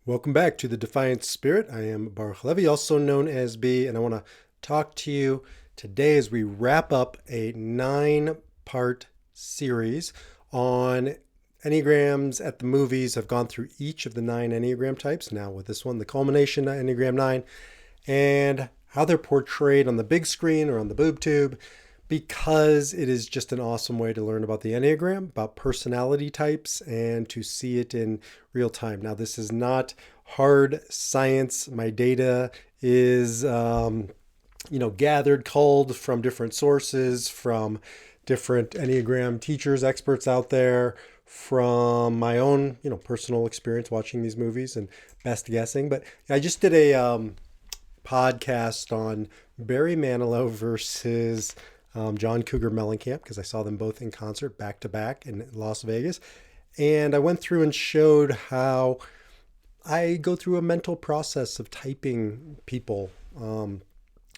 Welcome back to the Defiant Spirit. I am Baruch Levy, also known as B, and I want to talk to you today as we wrap up a 9-part series on Enneagrams at the movies. I've gone through each of the 9 Enneagram types. Now with this one, the culmination, Enneagram 9, and how they're portrayed on the big screen or on the boob tube, because it is just an awesome way to learn about the Enneagram, about personality types, and to see it in real time. Now, this is not hard science. My data is, gathered, culled from different sources, from different Enneagram teachers, experts out there, from my own, personal experience watching these movies and best guessing. But I just did a podcast on Barry Manilow versus John Cougar Mellencamp, because I saw them both in concert back to back in Las Vegas. And I went through and showed how I go through a mental process of typing people,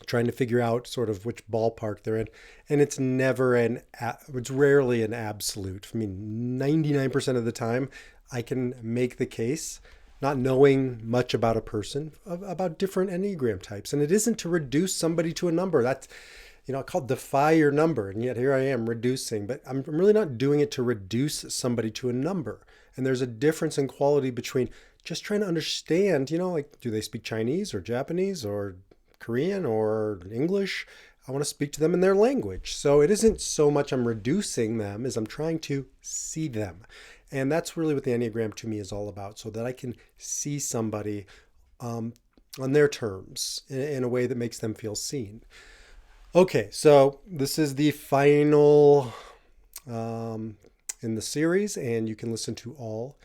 trying to figure out sort of which ballpark they're in. And it's it's rarely an absolute. I mean, 99% of the time, I can make the case, not knowing much about a person, about different Enneagram types. And it isn't to reduce somebody to a number. That's I called defy your number, and yet here I am reducing, but I'm really not doing it to reduce somebody to a number. And there's a difference in quality between just trying to understand, like, do they speak Chinese or Japanese or Korean or English? I want to speak to them in their language. So it isn't so much I'm reducing them as I'm trying to see them. And that's really what the Enneagram to me is all about, so that I can see somebody on their terms in a way that makes them feel seen. Okay, so this is the final in the series, and you can listen to all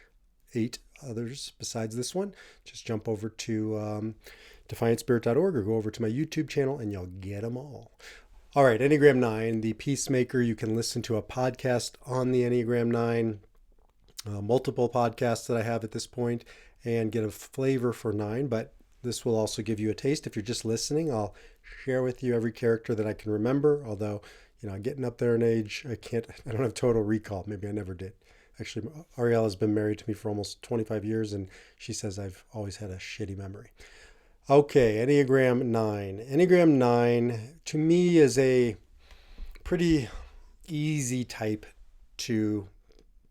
8 others besides this one. Just jump over to defiantspirit.org or go over to my YouTube channel and you'll get them all. All right, Enneagram 9, the Peacemaker. You can listen to a podcast on the Enneagram 9, multiple podcasts that I have at this point, and get a flavor for 9, but this will also give you a taste. If you're just listening, I'll share with you every character that I can remember. Although, getting up there in age, I don't have total recall. Maybe I never did. Actually, Ariel has been married to me for almost 25 years, and she says I've always had a shitty memory. Okay, Enneagram 9. Enneagram 9, to me, is a pretty easy type to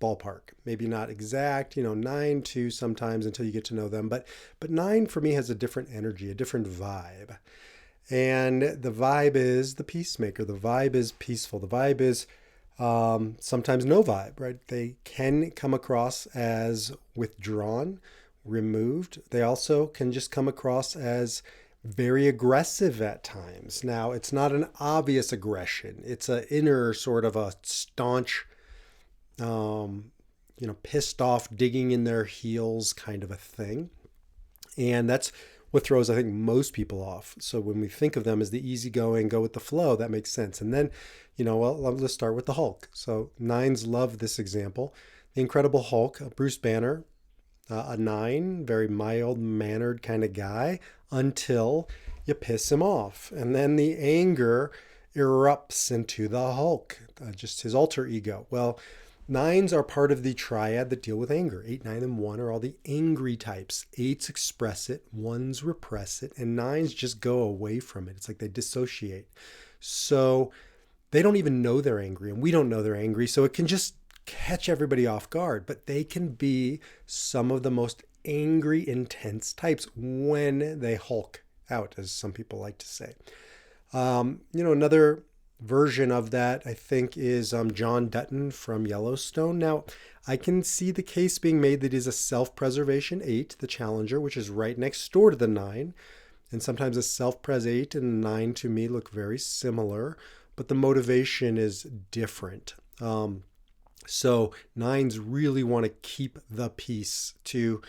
ballpark. Maybe not exact, 9 to sometimes until you get to know them. But 9 for me has a different energy, a different vibe. And the vibe is the peacemaker. The vibe is peaceful. The vibe is sometimes no vibe, right? They can come across as withdrawn, removed. They also can just come across as very aggressive at times. Now, it's not an obvious aggression. It's an inner sort of a staunch, pissed off, digging in their heels kind of a thing. And that's what throws, I think, most people off. So when we think of them as the easygoing, go with the flow, that makes sense. And then, let's start with the Hulk. So 9s love this example. The Incredible Hulk, Bruce Banner, a 9, very mild-mannered kind of guy until you piss him off. And then the anger erupts into the Hulk, just his alter ego. Well, 9s are part of the triad that deal with anger. 8, 9, and 1 are all the angry types. 8s express it, 1s repress it, and 9s just go away from it. It's like they dissociate. So they don't even know they're angry, and we don't know they're angry, so it can just catch everybody off guard. But they can be some of the most angry, intense types when they Hulk out, as some people like to say. Another version of that, I think, is John Dutton from Yellowstone. Now, I can see the case being made that he's a self-preservation 8, the challenger, which is right next door to the 9. And sometimes a self-pres 8 and 9 to me look very similar, but the motivation is different. So 9s really want to keep the peace, to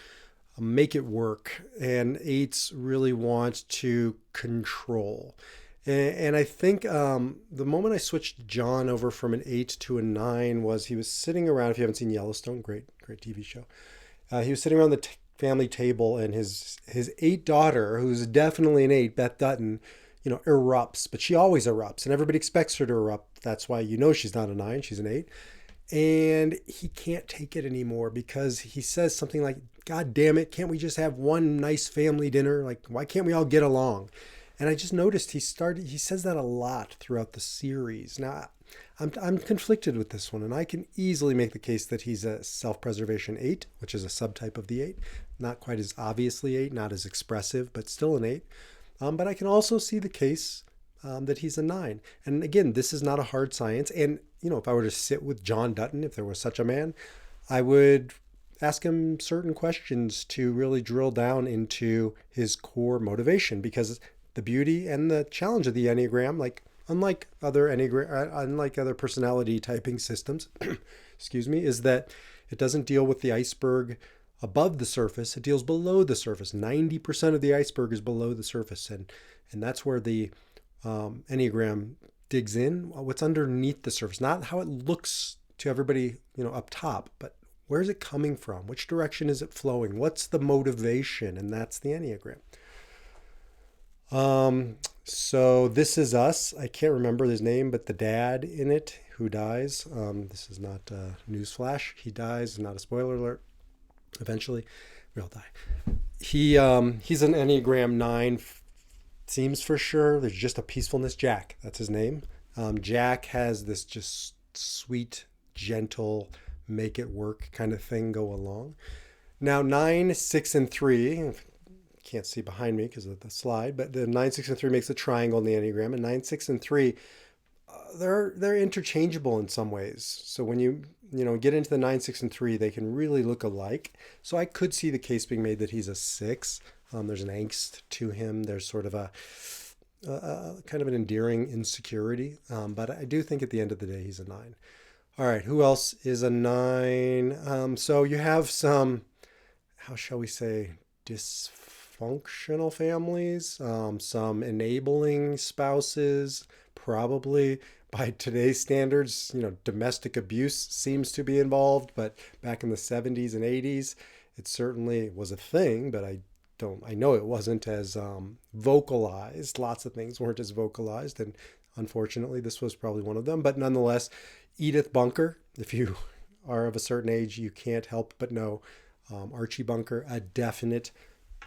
make it work, and 8s really want to control. And I think the moment I switched John over from an 8 to a 9 was he was sitting around, if you haven't seen Yellowstone, great TV show. He was sitting around the family table, and his 8 daughter, who's definitely an 8, Beth Dutton, erupts. But she always erupts, and everybody expects her to erupt. That's why she's not a 9, she's an 8. And he can't take it anymore because he says something like, God damn it, can't we just have one nice family dinner? Like, why can't we all get along? And I just noticed he says that a lot throughout the series. Now, I'm conflicted with this one, and I can easily make the case that he's a self-preservation 8, which is a subtype of the 8. Not quite as obviously 8, not as expressive, but still an 8. But I can also see the case that he's a 9. And again, this is not a hard science. And, if I were to sit with John Dutton, if there was such a man, I would ask him certain questions to really drill down into his core motivation, because the beauty and the challenge of the Enneagram, like unlike other personality typing systems, excuse me, is that it doesn't deal with the iceberg above the surface. It deals below the surface. 90% of the iceberg is below the surface, and that's where the Enneagram digs in. What's underneath the surface, not how it looks to everybody, up top, but where's it coming from? Which direction is it flowing? What's the motivation? And that's the Enneagram. So This Is Us. I can't remember his name, but the dad in it who dies. This is not a newsflash. He dies. Not a spoiler alert. Eventually, we all die. He's an Enneagram 9. Seems for sure. There's just a peacefulness. Jack. That's his name. Jack has this just sweet, gentle, make it work kind of thing go along. Now 9, 6, and 3. Can't see behind me because of the slide, but the 9, 6, and 3 makes a triangle in the Enneagram, and 9, 6, and 3, they're interchangeable in some ways. So when you get into the 9, 6, and 3, they can really look alike. So I could see the case being made that he's a 6. There's an angst to him. There's sort of a kind of an endearing insecurity, but I do think at the end of the day he's a 9. All right, who else is a 9? So you have some, how shall we say, dysfunctional families, some enabling spouses, probably by today's standards, domestic abuse seems to be involved, but back in the 70s and 80s, it certainly was a thing, but I know it wasn't as vocalized. Lots of things weren't as vocalized, and unfortunately, this was probably one of them. But nonetheless, Edith Bunker, if you are of a certain age, you can't help but know Archie Bunker, a definite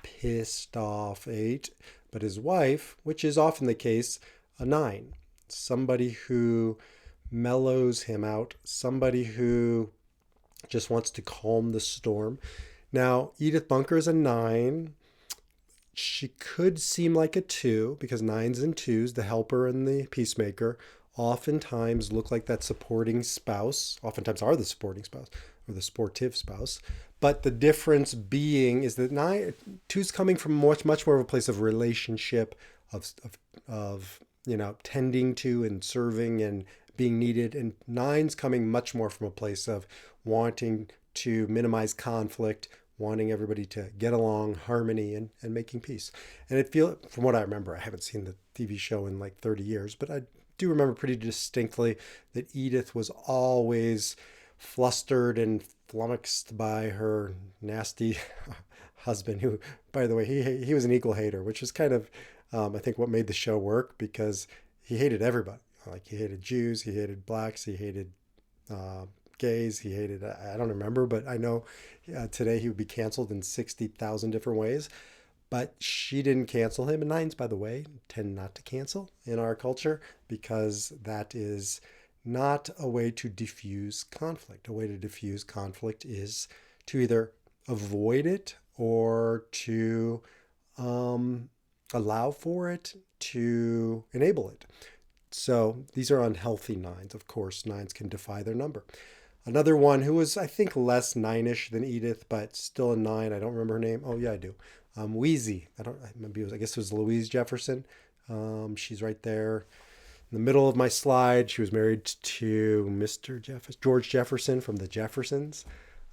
pissed off 8, but his wife, which is often the case, a 9. Somebody who mellows him out, somebody who just wants to calm the storm. Now, Edith Bunker is a 9. She could seem like a 2 because 9s and 2s, the helper and the peacemaker, oftentimes look like that supporting spouse, oftentimes are the supporting spouse or the sportive spouse. But the difference being is that 2's coming from much more of a place of relationship, of tending to and serving and being needed, and 9's coming much more from a place of wanting to minimize conflict, wanting everybody to get along, harmony, and making peace. And it feels, from what I remember, I haven't seen the TV show in like 30 years, but I do remember pretty distinctly that Edith was always flustered and flummoxed by her nasty husband, who, by the way, he was an equal hater, which is kind of, I think, what made the show work, because he hated everybody. Like, he hated Jews, he hated blacks, he hated gays, he hated, I don't remember, but I know today he would be canceled in 60,000 different ways. But she didn't cancel him. And 9s, by the way, tend not to cancel in our culture, because that is not a way to diffuse conflict. A way to diffuse conflict is to either avoid it or to allow for it, to enable it. So these are unhealthy 9s. Of course, 9s can defy their number. Another one who was, I think, less 9ish than Edith, but still a 9. I don't remember her name. Oh, yeah, I do. Wheezy. I guess it was Louise Jefferson. She's right there in the middle of my slide. She was married to George Jefferson from the Jeffersons.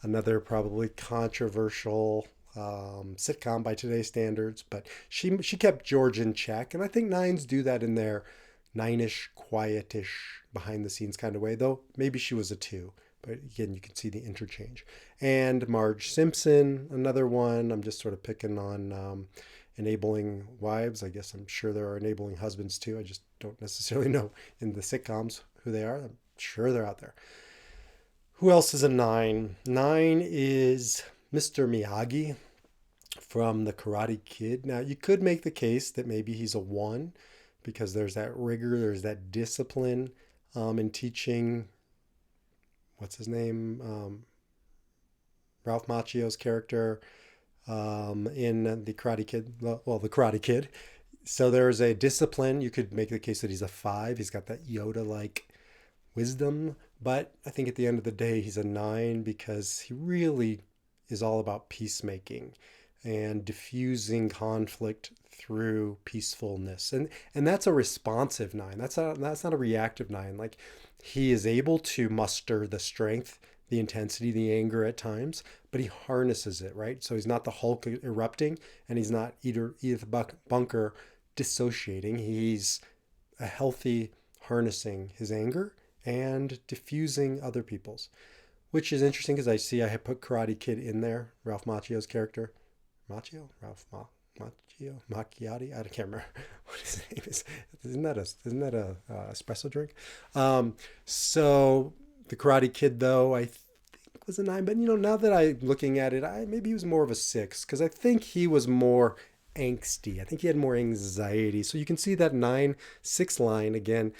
Another probably controversial sitcom by today's standards, but she kept George in check. And I think 9s do that in their 9ish, quietish, behind the scenes kind of way, though maybe she was a 2. But again, you can see the interchange. And Marge Simpson, another one. I'm just sort of picking on enabling wives. I guess I'm sure there are enabling husbands too. I just don't necessarily know in the sitcoms who they are. I'm sure they're out there. Who else is a nine? Nine is Mr. Miyagi from The Karate Kid. Now, you could make the case that maybe he's a one because there's that rigor, there's that discipline in teaching. What's his name? Ralph Macchio's character in The Karate Kid. Well, The Karate Kid. So there's a discipline. You could make the case that he's a five. He's got that Yoda like wisdom. But I think at the end of the day, he's a nine because he really is all about peacemaking and diffusing conflict through peacefulness. And that's a responsive nine. That's not a reactive nine. Like he is able to muster the strength, the intensity, the anger at times, but he harnesses it, right? So he's not the Hulk erupting and he's not Edith Bunker dissociating. He's a healthy harnessing his anger and diffusing other people's, which is interesting because I have put Karate Kid in there, Ralph Macchio's character. Macchiati? I can't remember what his name is. Isn't that a espresso drink? So the Karate Kid, though, I think was a nine. But now that I'm looking at it, maybe he was more of a six because I think he was more angsty. I think he had more anxiety. So you can see that 9-6 line again,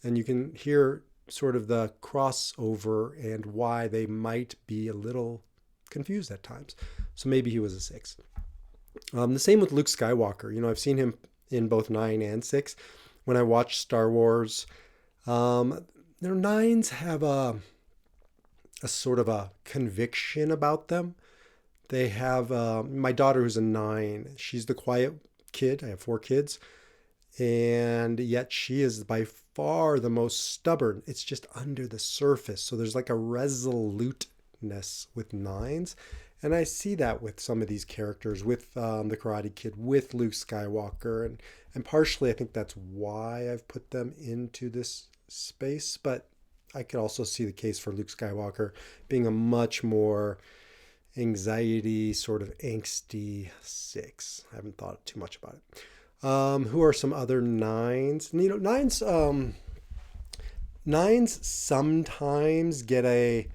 and you can hear sort of the crossover and why they might be a little confused at times. So maybe he was a six. The same with Luke Skywalker. I've seen him in both 9 and 6. When I watch Star Wars, their nines have a sort of a conviction about them. They have my daughter who's a 9. She's the quiet kid. I have 4 kids. And yet she is by far the most stubborn. It's just under the surface. So there's like a resoluteness with 9s. And I see that with some of these characters, with the Karate Kid, with Luke Skywalker. And partially I think that's why I've put them into this space. But I could also see the case for Luke Skywalker being a much more anxiety, sort of angsty 6. I haven't thought too much about it. Who are some other 9s? Nines sometimes get a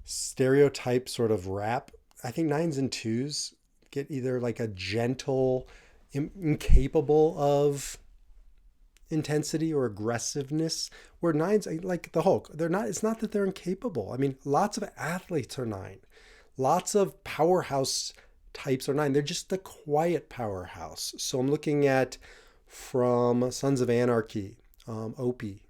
stereotype sort of rap. I think 9s and 2s get either like a gentle, incapable of intensity or aggressiveness, where 9s, like the Hulk, they're not. It's not that they're incapable. I mean, lots of athletes are 9. Lots of powerhouse types are 9. They're just the quiet powerhouse. So I'm looking at from Sons of Anarchy, Opie.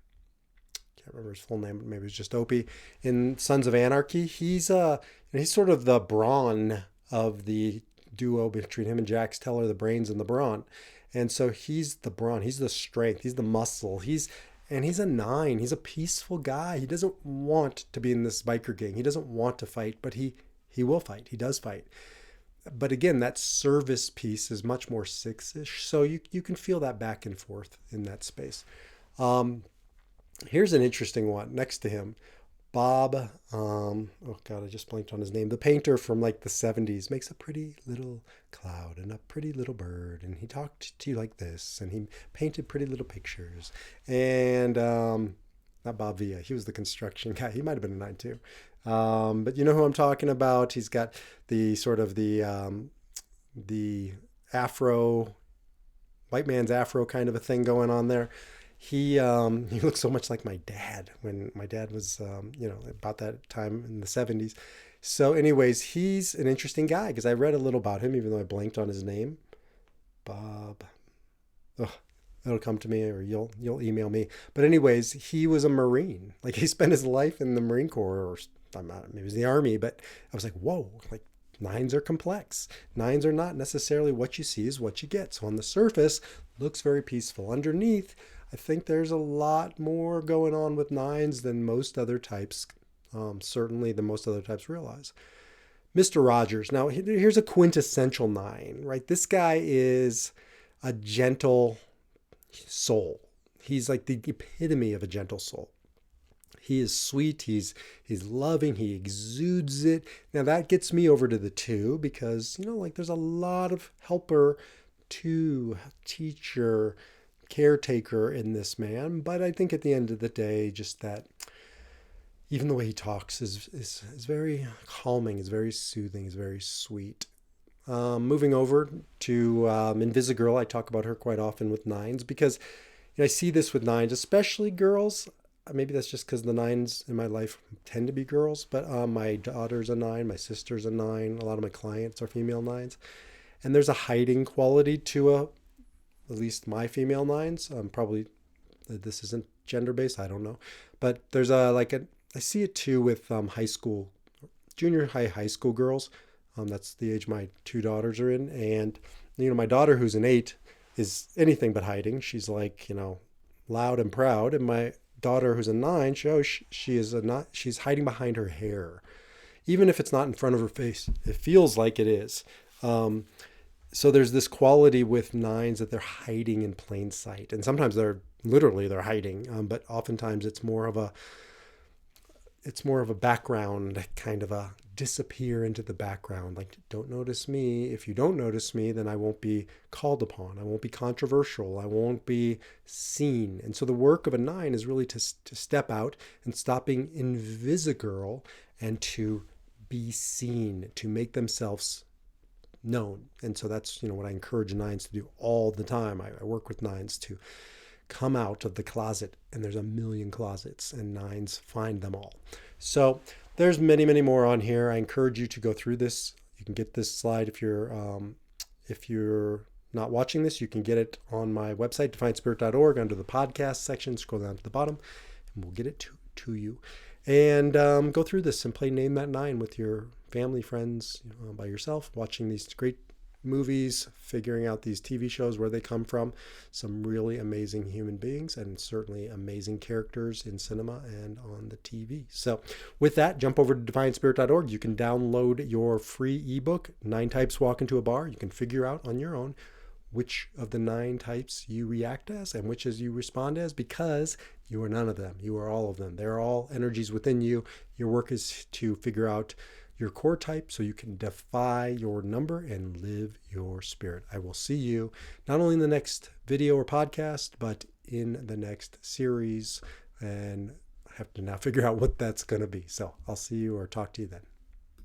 Can't remember his full name, but maybe it's just Opie. In Sons of Anarchy, he's sort of the brawn of the duo between him and Jax Teller, the brains and the brawn. And so he's the brawn, he's the strength, he's the muscle, he's a 9. He's a peaceful guy. He doesn't want to be in this biker gang. He doesn't want to fight, but he will fight. He does fight. But again, that service piece is much more 6-ish. So you can feel that back and forth in that space. Here's an interesting one next to him. Bob, oh God, I just blanked on his name. The painter from like the 70s makes a pretty little cloud and a pretty little bird. And he talked to you like this. And he painted pretty little pictures. And not Bob Villa. He was the construction guy. He might have been a 9 too. But you know who I'm talking about. He's got the sort of the afro, white man's afro kind of a thing going on there. He looks so much like my dad when my dad was about that time in the 70s. So anyways, he's an interesting guy because I read a little about him, even though I blanked on his name. Bob. Oh, it'll come to me, or you'll email me. But anyways, he was a Marine. Like he spent his life in the Marine Corps, or maybe it was the Army. But I was like, whoa, like 9s are complex. 9s are not necessarily what you see is what you get. So on the surface, looks very peaceful. Underneath, I think there's a lot more going on with 9s than most other types. Certainly than most other types realize. Mr. Rogers. Now here's a quintessential 9, right? This guy is a gentle soul. He's like the epitome of a gentle soul. He is sweet. He's loving. He exudes it. Now that gets me over to the 2 because, like there's a lot of helper to teacher, caretaker in this man. But I think at the end of the day, just that Even the way he talks is very calming, is very soothing, is very sweet. Moving over to Invisigirl, I talk about her quite often with nines because I see this with nines, especially girls. Maybe that's just because the nines in my life tend to be girls, but my daughter's a nine, my sister's a nine, a lot of my clients are female nines. And there's a hiding quality to at least my female nines. Probably this isn't gender based, I don't know. But there's I see it too with high school, junior high school girls. That's the age my two daughters are in. And, my daughter who's an eight is anything but hiding. She's like, loud and proud. And my daughter who's a nine, she is not, she's hiding behind her hair. Even if it's not in front of her face, it feels like it is. Um, so there's this quality with nines that they're hiding in plain sight. And sometimes they're hiding, but oftentimes it's more of a background, kind of a disappear into the background. Like, don't notice me. If you don't notice me, then I won't be called upon. I won't be controversial. I won't be seen. And so the work of a nine is really to step out and stop being Invisigirl and to be seen, to make themselves known. And so that's, what I encourage nines to do all the time. I work with nines to come out of the closet, and there's a million closets, and nines find them all. So there's many, many more on here. I encourage you to go through this. You can get this slide if you're not watching this. You can get it on my website, defiantspirit.org, under the podcast section. Scroll down to the bottom, and we'll get it to you. And go through this and play Name That Nine with your family, friends, by yourself, watching these great movies, figuring out these TV shows, where they come from. Some really amazing human beings, and certainly amazing characters in cinema and on the TV. So with that, jump over to defiantspirit.org. You can download your free ebook, 9 Types Walk Into a Bar. You can figure out on your own which of the 9 types you react as and which as you respond as, because you are none of them. You are all of them. They're all energies within you. Your work is to figure out your core type so you can defy your number and live your spirit. I will see you not only in the next video or podcast, but in the next series, and I have to now figure out what that's going to be. So I'll see you or talk to you then.